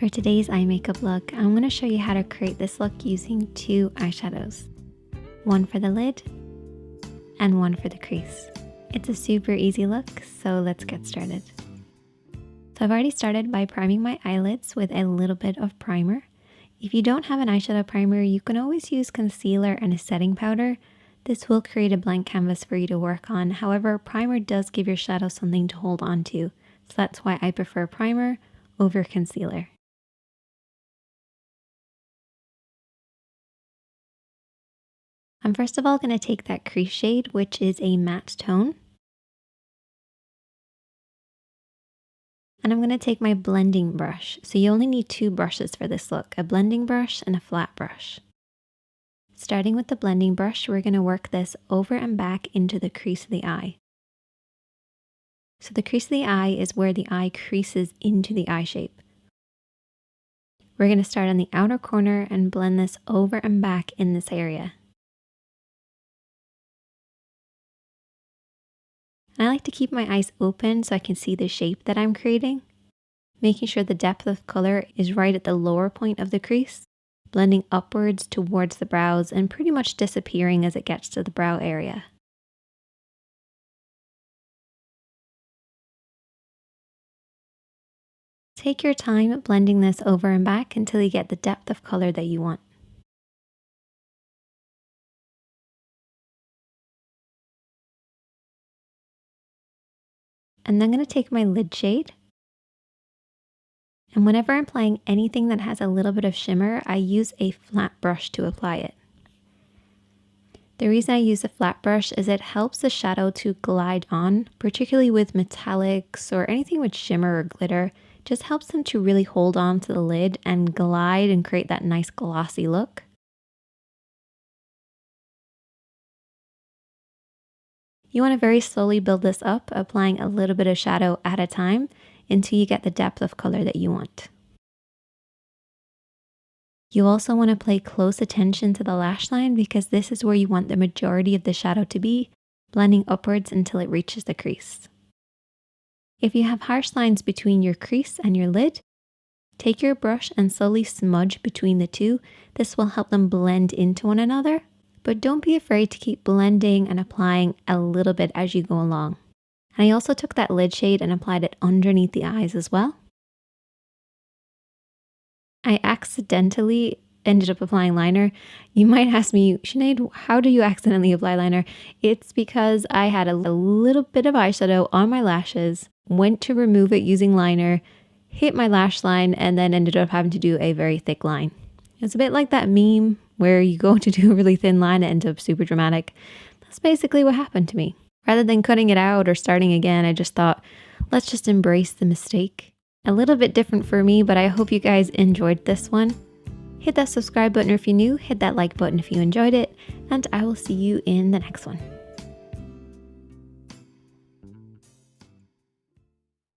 For today's eye makeup look, I'm going to show you how to create this look using two eyeshadows. One for the lid and one for the crease. It's a super easy look, so let's get started. So I've already started by priming my eyelids with a little bit of primer. If you don't have an eyeshadow primer, you can always use concealer and a setting powder. This will create a blank canvas for you to work on. However, primer does give your shadow something to hold on to. So that's why I prefer primer over concealer. I'm first of all going to take that crease shade, which is a matte tone. And I'm going to take my blending brush. So you only need two brushes for this look, a blending brush and a flat brush. Starting with the blending brush, we're going to work this over and back into the crease of the eye. So the crease of the eye is where the eye creases into the eye shape. We're going to start on the outer corner and blend this over and back in this area. I like to keep my eyes open so I can see the shape that I'm creating, making sure the depth of color is right at the lower point of the crease, blending upwards towards the brows and pretty much disappearing as it gets to the brow area. Take your time blending this over and back until you get the depth of color that you want. And then I'm going to take my lid shade. And whenever I'm applying anything that has a little bit of shimmer, I use a flat brush to apply it. The reason I use a flat brush is it helps the shadow to glide on, particularly with metallics or anything with shimmer or glitter. It just helps them to really hold on to the lid and glide and create that nice glossy look. You want to very slowly build this up, applying a little bit of shadow at a time until you get the depth of color that you want. You also want to pay close attention to the lash line because this is where you want the majority of the shadow to be, blending upwards until it reaches the crease. If you have harsh lines between your crease and your lid, take your brush and slowly smudge between the two. This will help them blend into one another. But don't be afraid to keep blending and applying a little bit as you go along. And I also took that lid shade and applied it underneath the eyes as well. I accidentally ended up applying liner. You might ask me, Sinead, how do you accidentally apply liner? It's because I had a little bit of eyeshadow on my lashes, went to remove it using liner, hit my lash line, and then ended up having to do a very thick line. It's a bit like that meme where you go to do a really thin line and it ends up super dramatic. That's basically what happened to me. Rather than cutting it out or starting again, I just thought, let's just embrace the mistake. A little bit different for me, but I hope you guys enjoyed this one. Hit that subscribe button if you're new, hit that like button if you enjoyed it, and I will see you in the next one.